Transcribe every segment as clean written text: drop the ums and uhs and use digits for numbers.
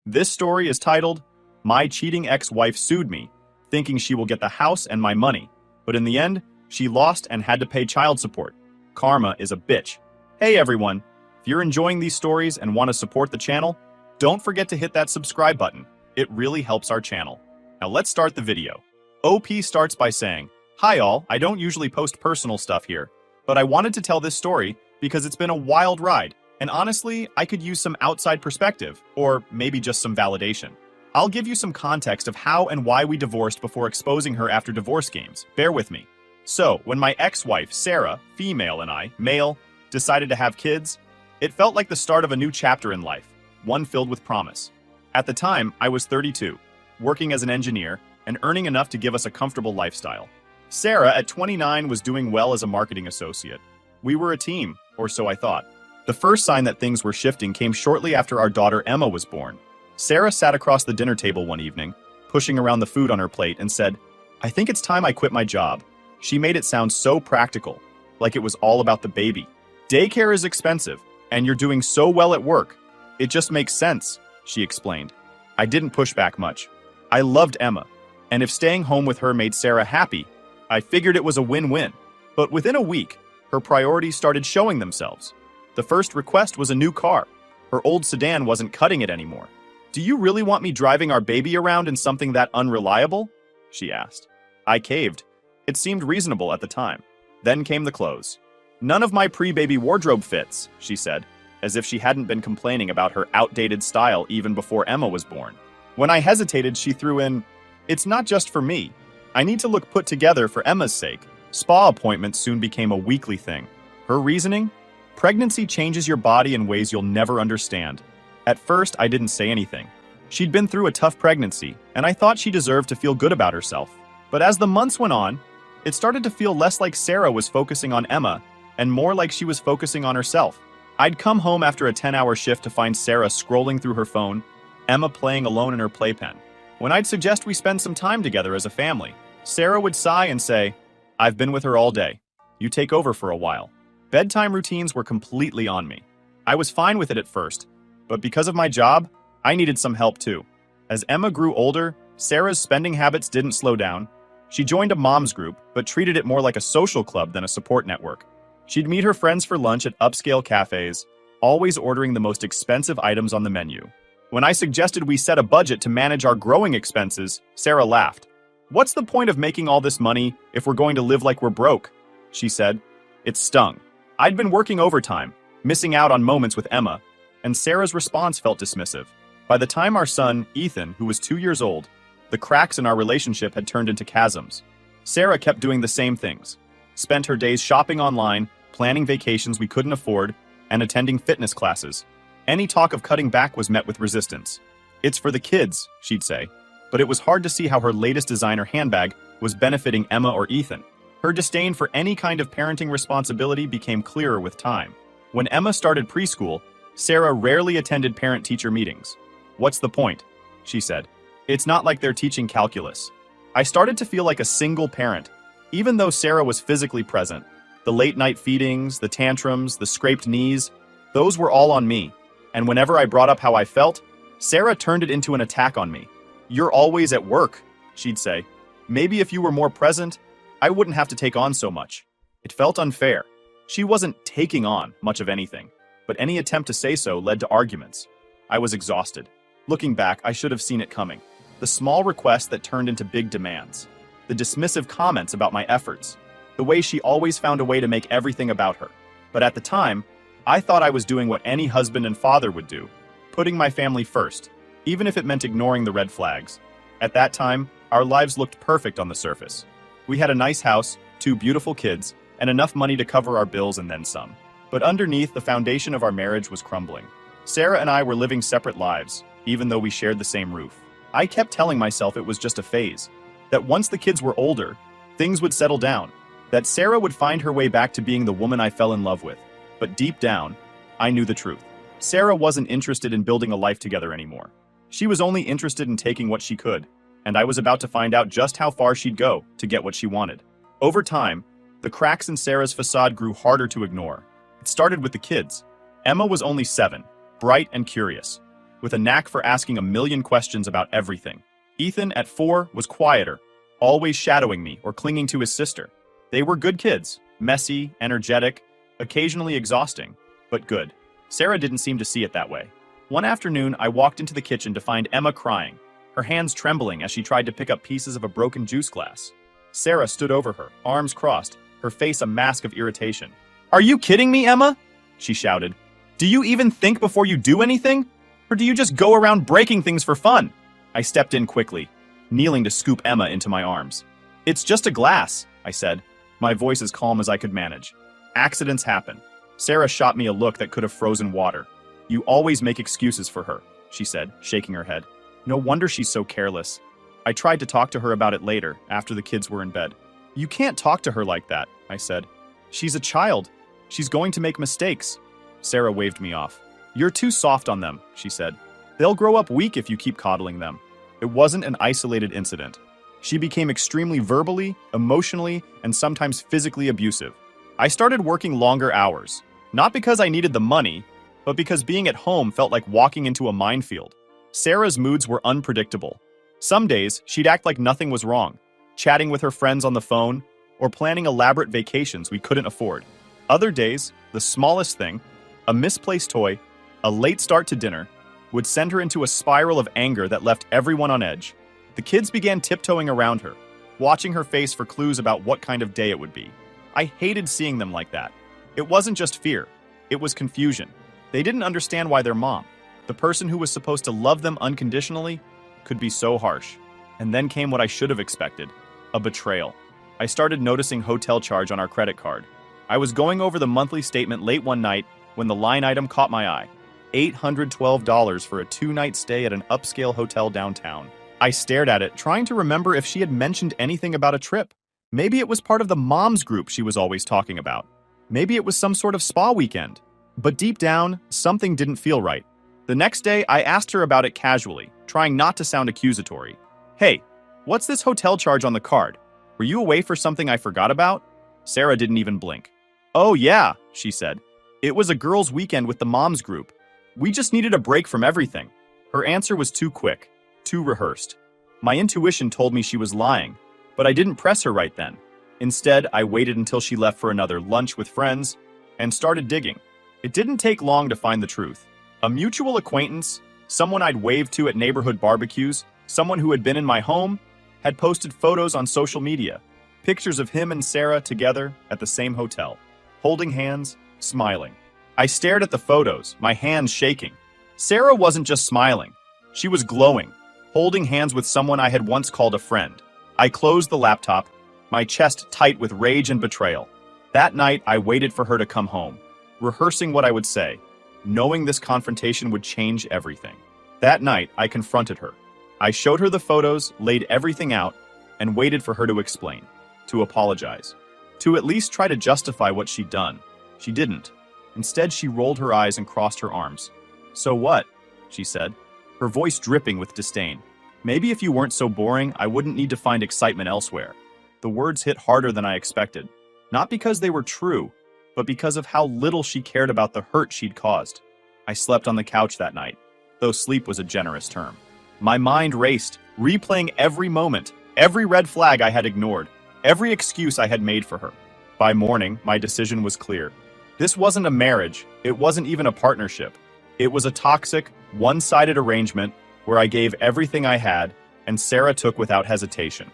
This story is titled, My Cheating Ex-Wife Sued Me, thinking she will get the house and my money, but in the end, she lost and had to pay child support. Karma is a bitch. Hey everyone, if you're enjoying these stories and want to support the channel, don't forget to hit that subscribe button. It really helps our channel. Now let's start the video. OP starts by saying, Hi all, I don't usually post personal stuff here, but I wanted to tell this story because it's been a wild ride, and honestly, I could use some outside perspective, or maybe just some validation. I'll give you some context of how and why we divorced before exposing her after divorce games. Bear with me. So, when my ex-wife, Sarah, female, and I, male, decided to have kids, it felt like the start of a new chapter in life, one filled with promise. At the time, I was 32, working as an engineer, and earning enough to give us a comfortable lifestyle. Sarah, at 29, was doing well as a marketing associate. We were a team, or so I thought. The first sign that things were shifting came shortly after our daughter Emma was born. Sarah sat across the dinner table one evening, pushing around the food on her plate, and said, I think it's time I quit my job. She made it sound so practical, like it was all about the baby. Daycare is expensive, and you're doing so well at work. It just makes sense, she explained. I didn't push back much. I loved Emma, and if staying home with her made Sarah happy, I figured it was a win-win. But within a week, her priorities started showing themselves. The first request was a new car. Her old sedan wasn't cutting it anymore. Do you really want me driving our baby around in something that unreliable? She asked. I caved. It seemed reasonable at the time. Then came the clothes. None of my pre-baby wardrobe fits, she said, as if she hadn't been complaining about her outdated style even before Emma was born. When I hesitated, she threw in, It's not just for me. I need to look put together for Emma's sake. Spa appointments soon became a weekly thing. Her reasoning? Pregnancy changes your body in ways you'll never understand. At first, I didn't say anything. She'd been through a tough pregnancy, and I thought she deserved to feel good about herself. But as the months went on, it started to feel less like Sarah was focusing on Emma, and more like she was focusing on herself. I'd come home after a 10-hour shift to find Sarah scrolling through her phone, Emma playing alone in her playpen. When I'd suggest we spend some time together as a family, Sarah would sigh and say, I've been with her all day. You take over for a while. Bedtime routines were completely on me. I was fine with it at first, but because of my job, I needed some help too. As Emma grew older, Sarah's spending habits didn't slow down. She joined a mom's group, but treated it more like a social club than a support network. She'd meet her friends for lunch at upscale cafes, always ordering the most expensive items on the menu. When I suggested we set a budget to manage our growing expenses, Sarah laughed. What's the point of making all this money if we're going to live like we're broke? She said. It stung. I'd been working overtime, missing out on moments with Emma, and Sarah's response felt dismissive. By the time our son, Ethan, who was 2 years old, the cracks in our relationship had turned into chasms. Sarah kept doing the same things. Spent her days shopping online, planning vacations we couldn't afford, and attending fitness classes. Any talk of cutting back was met with resistance. It's for the kids, she'd say, but it was hard to see how her latest designer handbag was benefiting Emma or Ethan. Her disdain for any kind of parenting responsibility became clearer with time. When Emma started preschool, Sarah rarely attended parent-teacher meetings. What's the point? She said. It's not like they're teaching calculus. I started to feel like a single parent, even though Sarah was physically present. The late-night feedings, the tantrums, the scraped knees, those were all on me. And whenever I brought up how I felt, Sarah turned it into an attack on me. You're always at work, she'd say. Maybe if you were more present, I wouldn't have to take on so much. It felt unfair. She wasn't taking on much of anything, but any attempt to say so led to arguments. I was exhausted. Looking back, I should have seen it coming. The small requests that turned into big demands. The dismissive comments about my efforts. The way she always found a way to make everything about her. But at the time, I thought I was doing what any husband and father would do, putting my family first, even if it meant ignoring the red flags. At that time, our lives looked perfect on the surface. We had a nice house, 2 beautiful kids, and enough money to cover our bills and then some. But underneath, the foundation of our marriage was crumbling. Sarah and I were living separate lives, even though we shared the same roof. I kept telling myself it was just a phase, that once the kids were older, things would settle down, that Sarah would find her way back to being the woman I fell in love with. But deep down, I knew the truth. Sarah wasn't interested in building a life together anymore. She was only interested in taking what she could, and I was about to find out just how far she'd go to get what she wanted. Over time, the cracks in Sarah's facade grew harder to ignore. It started with the kids. Emma was only 7, bright and curious. with a knack for asking a million questions about everything. Ethan, at 4, was quieter, always shadowing me or clinging to his sister. They were good kids, messy, energetic, occasionally exhausting, but good. Sarah didn't seem to see it that way. One afternoon, I walked into the kitchen to find Emma crying, her hands trembling as she tried to pick up pieces of a broken juice glass. Sarah stood over her, arms crossed, her face a mask of irritation. "Are you kidding me, Emma?" she shouted. "Do you even think before you do anything? Or do you just go around breaking things for fun?" I stepped in quickly, kneeling to scoop Emma into my arms. "It's just a glass," I said, my voice as calm as I could manage. "Accidents happen." Sarah shot me a look that could have frozen water. "You always make excuses for her," she said, shaking her head. "No wonder she's so careless." I tried to talk to her about it later, after the kids were in bed. "You can't talk to her like that," I said. "She's a child. She's going to make mistakes." Sarah waved me off. "You're too soft on them," she said. "They'll grow up weak if you keep coddling them." It wasn't an isolated incident. She became extremely verbally, emotionally, and sometimes physically abusive. I started working longer hours, not because I needed the money, but because being at home felt like walking into a minefield. Sarah's moods were unpredictable. Some days, she'd act like nothing was wrong, chatting with her friends on the phone, or planning elaborate vacations we couldn't afford. Other days, the smallest thing, a misplaced toy, a late start to dinner, would send her into a spiral of anger that left everyone on edge. The kids began tiptoeing around her, watching her face for clues about what kind of day it would be. I hated seeing them like that. It wasn't just fear, it was confusion. They didn't understand why their mom, the person who was supposed to love them unconditionally, could be so harsh. And then came what I should have expected, a betrayal. I started noticing hotel charge on our credit card. I was going over the monthly statement late one night when the line item caught my eye. $812 for a 2-night stay at an upscale hotel downtown. I stared at it, trying to remember if she had mentioned anything about a trip. Maybe it was part of the moms group she was always talking about. Maybe it was some sort of spa weekend. But deep down, something didn't feel right. The next day, I asked her about it casually, trying not to sound accusatory. "Hey, what's this hotel charge on the card? Were you away for something I forgot about?" Sarah didn't even blink. "Oh yeah," she said. "It was a girls' weekend with the moms group. We just needed a break from everything." Her answer was too quick, too rehearsed. My intuition told me she was lying, but I didn't press her right then. Instead, I waited until she left for another lunch with friends and started digging. It didn't take long to find the truth. A mutual acquaintance, someone I'd waved to at neighborhood barbecues, someone who had been in my home, had posted photos on social media, pictures of him and Sarah together at the same hotel, holding hands, smiling. I stared at the photos, my hands shaking. Sarah wasn't just smiling. She was glowing, holding hands with someone I had once called a friend. I closed the laptop, my chest tight with rage and betrayal. That night, I waited for her to come home, rehearsing what I would say, knowing this confrontation would change everything. That night, I confronted her. I showed her the photos, laid everything out, and waited for her to explain, to apologize, to at least try to justify what she'd done. She didn't. Instead, she rolled her eyes and crossed her arms. "So what?" she said, her voice dripping with disdain. "Maybe if you weren't so boring, I wouldn't need to find excitement elsewhere." The words hit harder than I expected, not because they were true, but because of how little she cared about the hurt she'd caused. I slept on the couch that night, though sleep was a generous term. My mind raced, replaying every moment, every red flag I had ignored, every excuse I had made for her. By morning, my decision was clear. This wasn't a marriage, it wasn't even a partnership. It was a toxic, one-sided arrangement where I gave everything I had, and Sarah took without hesitation.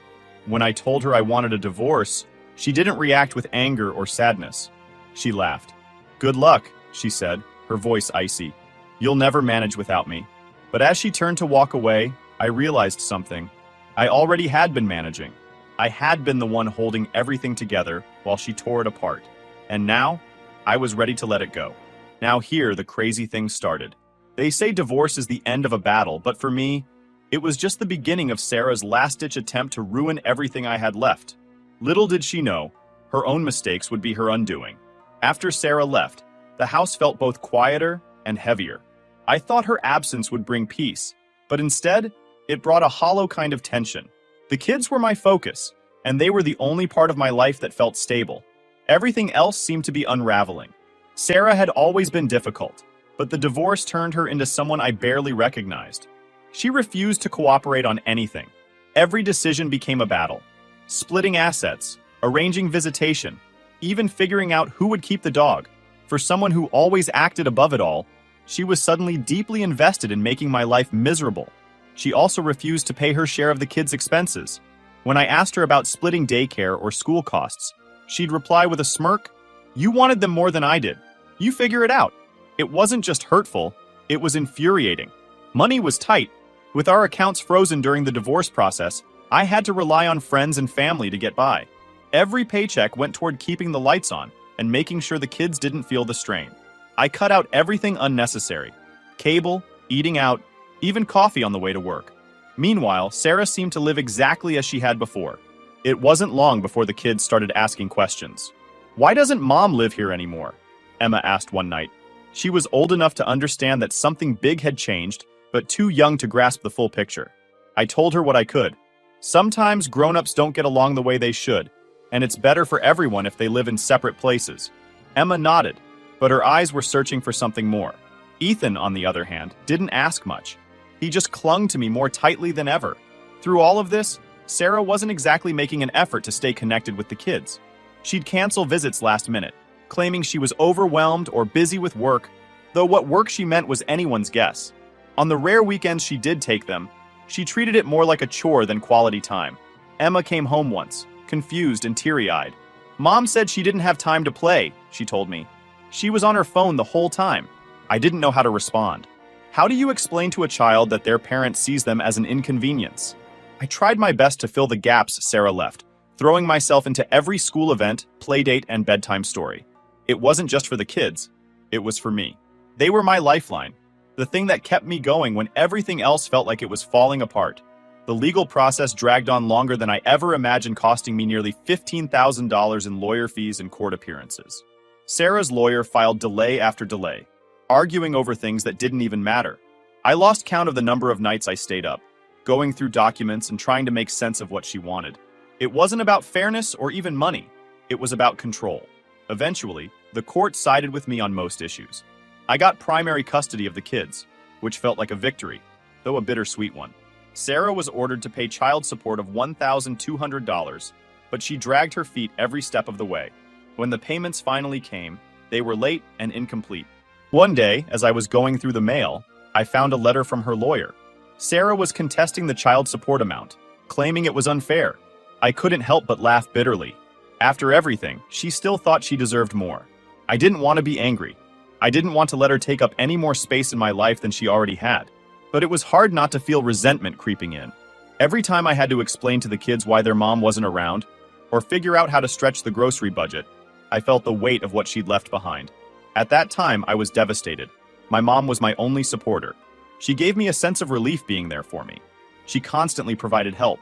When I told her I wanted a divorce, she didn't react with anger or sadness. She laughed. "Good luck," she said, her voice icy. "You'll never manage without me." But as she turned to walk away, I realized something. I already had been managing. I had been the one holding everything together while she tore it apart. And now, I was ready to let it go. Now here, the crazy thing started. They say divorce is the end of a battle, but for me, it was just the beginning of Sarah's last-ditch attempt to ruin everything I had left. Little did she know, her own mistakes would be her undoing. After Sarah left, the house felt both quieter and heavier. I thought her absence would bring peace, but instead, it brought a hollow kind of tension. The kids were my focus, and they were the only part of my life that felt stable. Everything else seemed to be unraveling. Sarah had always been difficult, but the divorce turned her into someone I barely recognized. She refused to cooperate on anything. Every decision became a battle. Splitting assets, arranging visitation, even figuring out who would keep the dog. For someone who always acted above it all, she was suddenly deeply invested in making my life miserable. She also refused to pay her share of the kids' expenses. When I asked her about splitting daycare or school costs, she'd reply with a smirk, "You wanted them more than I did. You figure it out." It wasn't just hurtful, it was infuriating. Money was tight. With our accounts frozen during the divorce process, I had to rely on friends and family to get by. Every paycheck went toward keeping the lights on and making sure the kids didn't feel the strain. I cut out everything unnecessary. Cable, eating out, even coffee on the way to work. Meanwhile, Sarah seemed to live exactly as she had before. It wasn't long before the kids started asking questions. "Why doesn't Mom live here anymore?" Emma asked one night. She was old enough to understand that something big had changed, but too young to grasp the full picture. I told her what I could. Sometimes grown-ups don't get along the way they should, and it's better for everyone if they live in separate places. Emma nodded, but her eyes were searching for something more. Ethan, on the other hand, didn't ask much. He just clung to me more tightly than ever. Through all of this, Sarah wasn't exactly making an effort to stay connected with the kids. She'd cancel visits last minute, claiming she was overwhelmed or busy with work, though what work she meant was anyone's guess. On the rare weekends she did take them, she treated it more like a chore than quality time. Emma came home once, confused and teary-eyed. "Mom said she didn't have time to play," she told me. "She was on her phone the whole time." I didn't know how to respond. How do you explain to a child that their parent sees them as an inconvenience? I tried my best to fill the gaps Sarah left, throwing myself into every school event, playdate, and bedtime story. It wasn't just for the kids, it was for me. They were my lifeline, the thing that kept me going when everything else felt like it was falling apart. The legal process dragged on longer than I ever imagined, costing me nearly $15,000 in lawyer fees and court appearances. Sarah's lawyer filed delay after delay, arguing over things that didn't even matter. I lost count of the number of nights I stayed up, going through documents and trying to make sense of what she wanted. It wasn't about fairness or even money. It was about control. Eventually, the court sided with me on most issues. I got primary custody of the kids, which felt like a victory, though a bittersweet one. Sarah was ordered to pay child support of $1,200, but she dragged her feet every step of the way. When the payments finally came, they were late and incomplete. One day, as I was going through the mail, I found a letter from her lawyer. Sarah was contesting the child support amount, claiming it was unfair. I couldn't help but laugh bitterly. After everything, she still thought she deserved more. I didn't want to be angry. I didn't want to let her take up any more space in my life than she already had. But it was hard not to feel resentment creeping in. Every time I had to explain to the kids why their mom wasn't around, or figure out how to stretch the grocery budget, I felt the weight of what she'd left behind. At that time, I was devastated. My mom was my only supporter. She gave me a sense of relief being there for me. She constantly provided help.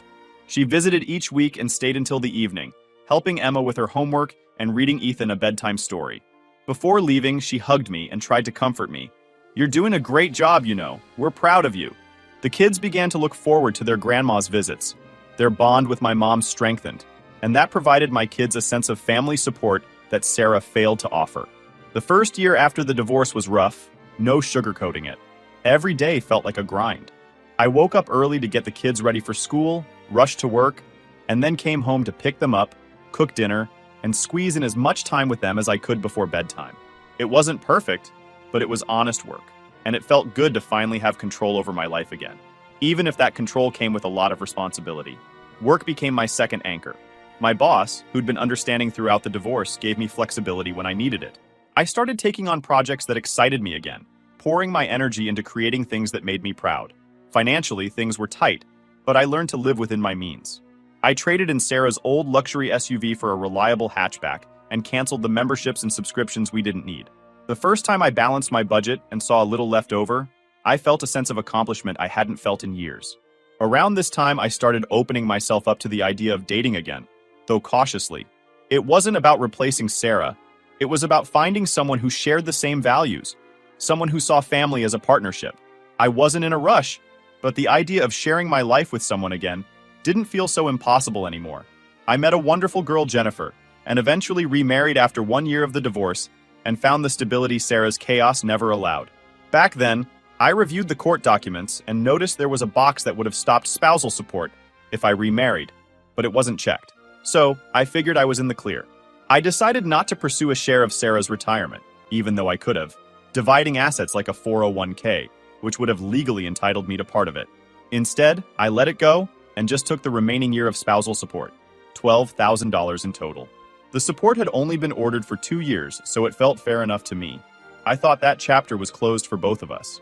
She visited each week and stayed until the evening, helping Emma with her homework and reading Ethan a bedtime story. Before leaving, she hugged me and tried to comfort me. "You're doing a great job, you know. We're proud of you." The kids began to look forward to their grandma's visits. Their bond with my mom strengthened, and that provided my kids a sense of family support that Sarah failed to offer. The first year after the divorce was rough, no sugarcoating it. Every day felt like a grind. I woke up early to get the kids ready for school, rushed to work, and then came home to pick them up, cook dinner, and squeeze in as much time with them as I could before bedtime. It wasn't perfect, but it was honest work, and it felt good to finally have control over my life again. Even if that control came with a lot of responsibility, work became my second anchor. My boss, who'd been understanding throughout the divorce, gave me flexibility when I needed it. I started taking on projects that excited me again, pouring my energy into creating things that made me proud. Financially, things were tight, but I learned to live within my means. I traded in Sarah's old luxury SUV for a reliable hatchback and canceled the memberships and subscriptions we didn't need. The first time I balanced my budget and saw a little left over, I felt a sense of accomplishment I hadn't felt in years. Around this time, I started opening myself up to the idea of dating again, though cautiously. It wasn't about replacing Sarah. It was about finding someone who shared the same values, someone who saw family as a partnership. I wasn't in a rush, but the idea of sharing my life with someone again didn't feel so impossible anymore. I met a wonderful girl, Jennifer, and eventually remarried after 1 year of the divorce and found the stability Sarah's chaos never allowed. Back then, I reviewed the court documents and noticed there was a box that would have stopped spousal support if I remarried, but it wasn't checked. So, I figured I was in the clear. I decided not to pursue a share of Sarah's retirement, even though I could have, dividing assets like a 401k, which would have legally entitled me to part of it. Instead, I let it go and just took the remaining year of spousal support, $12,000 in total. The support had only been ordered for 2 years, so it felt fair enough to me. I thought that chapter was closed for both of us.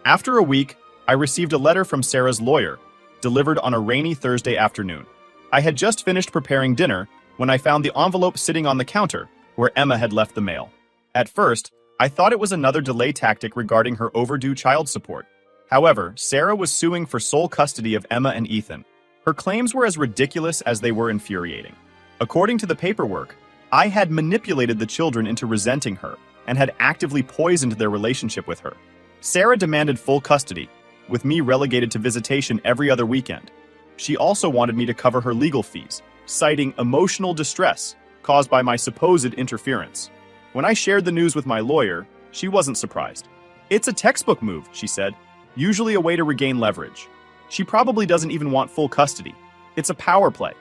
After a week, I received a letter from Sarah's lawyer, delivered on a rainy Thursday afternoon. I had just finished preparing dinner when I found the envelope sitting on the counter where Emma had left the mail. At first, I thought it was another delay tactic regarding her overdue child support. However, Sarah was suing for sole custody of Emma and Ethan. Her claims were as ridiculous as they were infuriating. According to the paperwork, I had manipulated the children into resenting her and had actively poisoned their relationship with her. Sarah demanded full custody, with me relegated to visitation every other weekend. She also wanted me to cover her legal fees, citing emotional distress caused by my supposed interference. When I shared the news with my lawyer, she wasn't surprised. "It's a textbook move," she said, "usually a way to regain leverage. She probably doesn't even want full custody. It's a power play."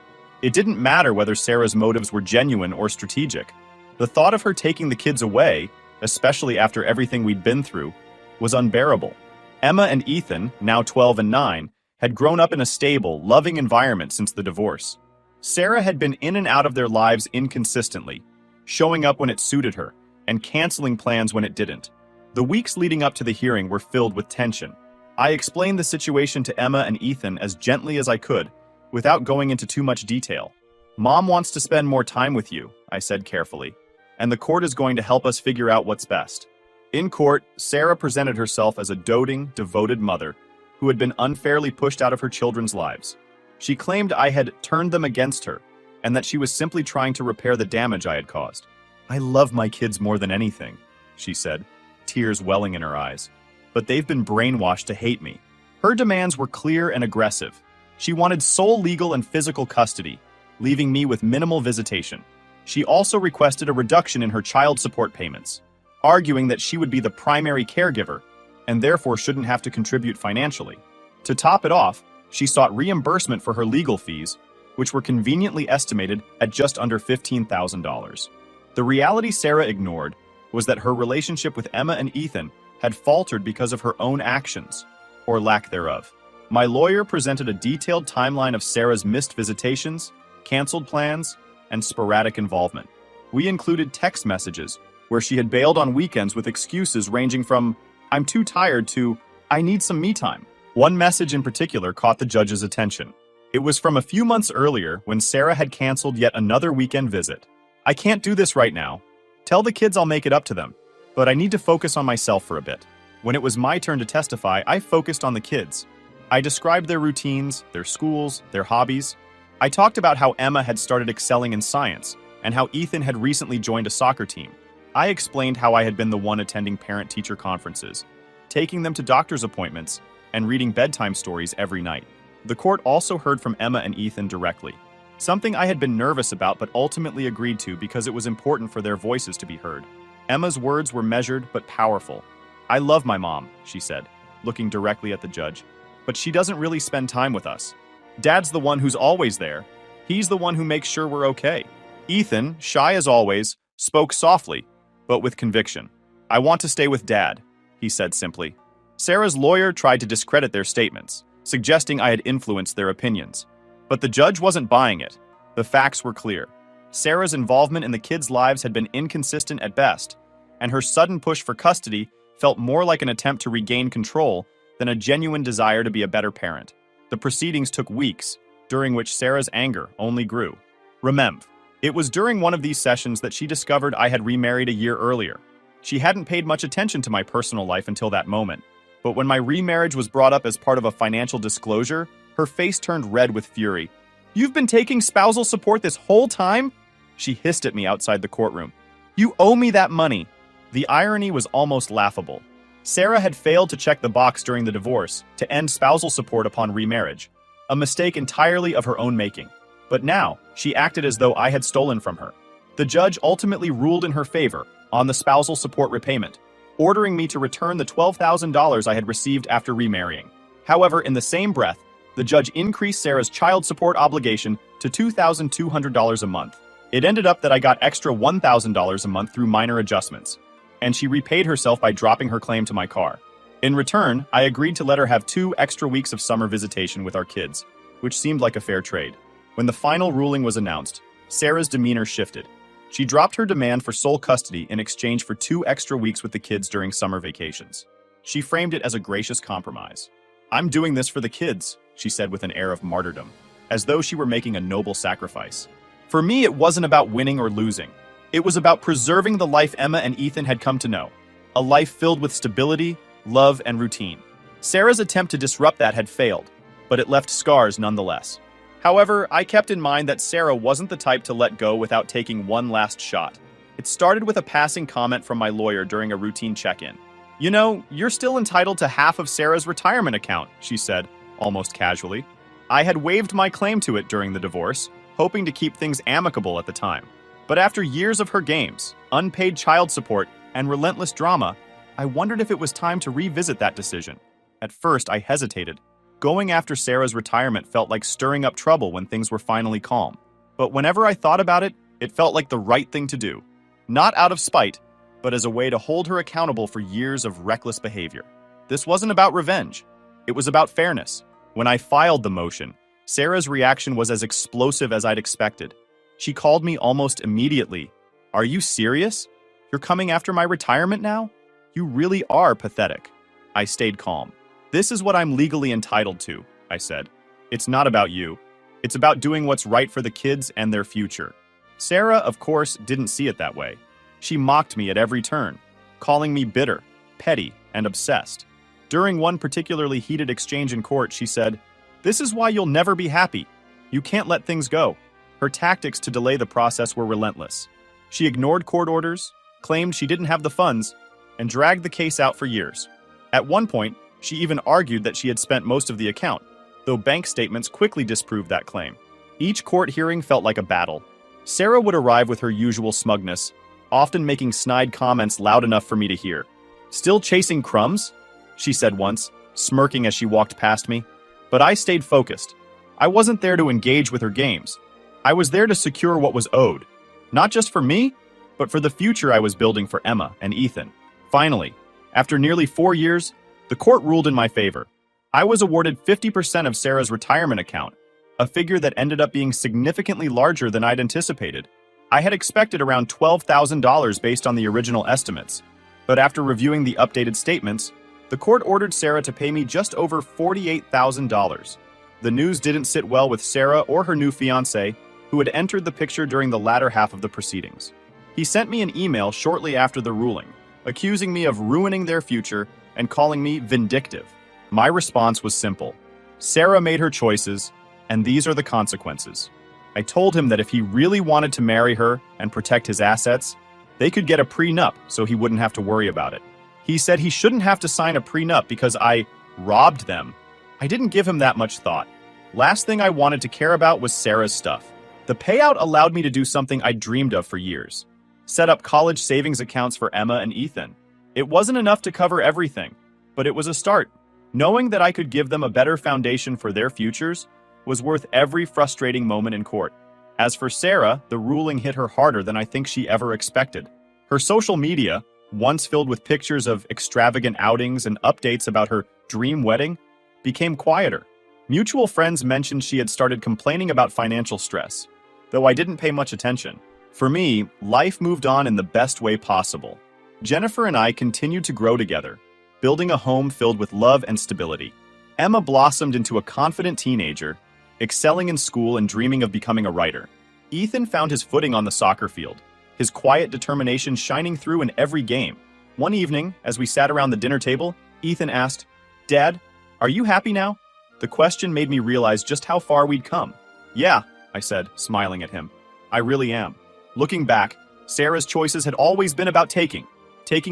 It didn't matter whether Sarah's motives were genuine or strategic. The thought of her taking the kids away, especially after everything we'd been through, was unbearable. Emma and Ethan, now 12 and 9, had grown up in a stable, loving environment since the divorce. Sarah had been in and out of their lives inconsistently, showing up when it suited her, and canceling plans when it didn't. The weeks leading up to the hearing were filled with tension. I explained the situation to Emma and Ethan as gently as I could, without going into too much detail. "Mom wants to spend more time with you," I said carefully, "and the court is going to help us figure out what's best." In court, Sarah presented herself as a doting, devoted mother who had been unfairly pushed out of her children's lives. She claimed I had turned them against her, and that she was simply trying to repair the damage I had caused. "I love my kids more than anything," she said, tears welling in her eyes. "But they've been brainwashed to hate me." Her demands were clear and aggressive. She wanted sole legal and physical custody, leaving me with minimal visitation. She also requested a reduction in her child support payments, arguing that she would be the primary caregiver and therefore shouldn't have to contribute financially. To top it off, she sought reimbursement for her legal fees, which were conveniently estimated at just under $15,000. The reality Sarah ignored was that her relationship with Emma and Ethan had faltered because of her own actions, or lack thereof. My lawyer presented a detailed timeline of Sarah's missed visitations, canceled plans, and sporadic involvement. We included text messages where she had bailed on weekends with excuses ranging from, "I'm too tired," to, "I need some me time." One message in particular caught the judge's attention. It was from a few months earlier when Sarah had canceled yet another weekend visit. "I can't do this right now. Tell the kids I'll make it up to them, but I need to focus on myself for a bit." When it was my turn to testify, I focused on the kids. I described their routines, their schools, their hobbies. I talked about how Emma had started excelling in science and how Ethan had recently joined a soccer team. I explained how I had been the one attending parent-teacher conferences, taking them to doctor's appointments, and reading bedtime stories every night. The court also heard from Emma and Ethan directly, something I had been nervous about but ultimately agreed to because it was important for their voices to be heard. Emma's words were measured but powerful. "I love my mom," she said, looking directly at the judge, "but she doesn't really spend time with us. Dad's the one who's always there. He's the one who makes sure we're okay." Ethan, shy as always, spoke softly, but with conviction. "I want to stay with Dad," he said simply. Sarah's lawyer tried to discredit their statements, suggesting I had influenced their opinions. But the judge wasn't buying it. The facts were clear. Sarah's involvement in the kids' lives had been inconsistent at best, and her sudden push for custody felt more like an attempt to regain control than a genuine desire to be a better parent. The proceedings took weeks, during which Sarah's anger only grew. Remember, it was during one of these sessions that she discovered I had remarried a year earlier. She hadn't paid much attention to my personal life until that moment, but when my remarriage was brought up as part of a financial disclosure, her face turned red with fury. "You've been taking spousal support this whole time?" She hissed at me outside the courtroom. "You owe me that money." The irony was almost laughable. Sarah had failed to check the box during the divorce to end spousal support upon remarriage, a mistake entirely of her own making. But now, she acted as though I had stolen from her. The judge ultimately ruled in her favor on the spousal support repayment. ordering me to return the $12,000 I had received after remarrying. However, in the same breath, the judge increased Sarah's child support obligation to $2,200 a month. It ended up that I got extra $1,000 a month through minor adjustments, and she repaid herself by dropping her claim to my car. In return, I agreed to let her have 2 extra weeks of summer visitation with our kids, which seemed like a fair trade. When the final ruling was announced, Sarah's demeanor shifted. She dropped her demand for sole custody in exchange for 2 extra weeks with the kids during summer vacations. She framed it as a gracious compromise. "I'm doing this for the kids," she said with an air of martyrdom, as though she were making a noble sacrifice. For me, it wasn't about winning or losing. It was about preserving the life Emma and Ethan had come to know, a life filled with stability, love, and routine. Sarah's attempt to disrupt that had failed, but it left scars nonetheless. However, I kept in mind that Sarah wasn't the type to let go without taking one last shot. It started with a passing comment from my lawyer during a routine check-in. "You know, you're still entitled to half of Sarah's retirement account," she said, almost casually. I had waived my claim to it during the divorce, hoping to keep things amicable at the time. But after years of her games, unpaid child support, and relentless drama, I wondered if it was time to revisit that decision. At first, I hesitated. Going after Sarah's retirement felt like stirring up trouble when things were finally calm. But whenever I thought about it, it felt like the right thing to do. Not out of spite, but as a way to hold her accountable for years of reckless behavior. This wasn't about revenge. It was about fairness. When I filed the motion, Sarah's reaction was as explosive as I'd expected. She called me almost immediately. "Are you serious? You're coming after my retirement now? You really are pathetic." I stayed calm. "This is what I'm legally entitled to," I said. "It's not about you. It's about doing what's right for the kids and their future." Sarah, of course, didn't see it that way. She mocked me at every turn, calling me bitter, petty, and obsessed. During one particularly heated exchange in court, she said, "This is why you'll never be happy. You can't let things go." Her tactics to delay the process were relentless. She ignored court orders, claimed she didn't have the funds, and dragged the case out for years. At one point, she even argued that she had spent most of the account, though bank statements quickly disproved that claim. Each court hearing felt like a battle. Sarah would arrive with her usual smugness, often making snide comments loud enough for me to hear. "Still chasing crumbs?" she said once, smirking as she walked past me. But I stayed focused. I wasn't there to engage with her games. I was there to secure what was owed, not just for me, but for the future I was building for Emma and Ethan. Finally, after nearly 4 years, the court ruled in my favor. I was awarded 50% of Sarah's retirement account, a figure that ended up being significantly larger than I'd anticipated. I had expected around $12,000 based on the original estimates, but after reviewing the updated statements, the court ordered Sarah to pay me just over $48,000. The news didn't sit well with Sarah or her new fiancé, who had entered the picture during the latter half of the proceedings. He sent me an email shortly after the ruling, accusing me of ruining their future and calling me vindictive. My response was simple. Sarah made her choices, and these are the consequences. I told him that if he really wanted to marry her and protect his assets, they could get a prenup so he wouldn't have to worry about it. He said he shouldn't have to sign a prenup because I robbed them. I didn't give him that much thought. Last thing I wanted to care about was Sarah's stuff. The payout allowed me to do something I dreamed of for years. Set up college savings accounts for Emma and Ethan. It wasn't enough to cover everything, but it was a start. Knowing that I could give them a better foundation for their futures was worth every frustrating moment in court. As for Sarah, the ruling hit her harder than I think she ever expected. Her social media, once filled with pictures of extravagant outings and updates about her dream wedding, became quieter. Mutual friends mentioned she had started complaining about financial stress, though I didn't pay much attention. For me, life moved on in the best way possible. Jennifer and I continued to grow together, building a home filled with love and stability. Emma blossomed into a confident teenager, excelling in school and dreaming of becoming a writer. Ethan found his footing on the soccer field, his quiet determination shining through in every game. One evening, as we sat around the dinner table, Ethan asked, "Dad, are you happy now?" The question made me realize just how far we'd come. "Yeah," I said, smiling at him. "I really am." Looking back, Sarah's choices had always been about taking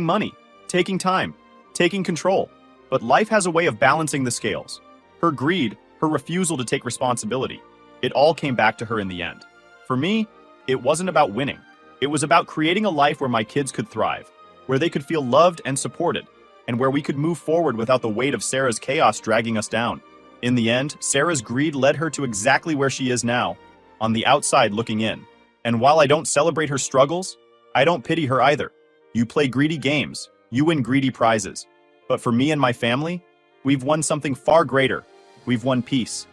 money, taking time, taking control. But life has a way of balancing the scales. Her greed, her refusal to take responsibility, it all came back to her in the end. For me, it wasn't about winning. It was about creating a life where my kids could thrive. where they could feel loved and supported, and where we could move forward without the weight of Sarah's chaos dragging us down. In the end, Sarah's greed led her to exactly where she is now, on the outside looking in. And while I don't celebrate her struggles, I don't pity her either. You play greedy games, you win greedy prizes. But for me and my family, we've won something far greater. We've won peace.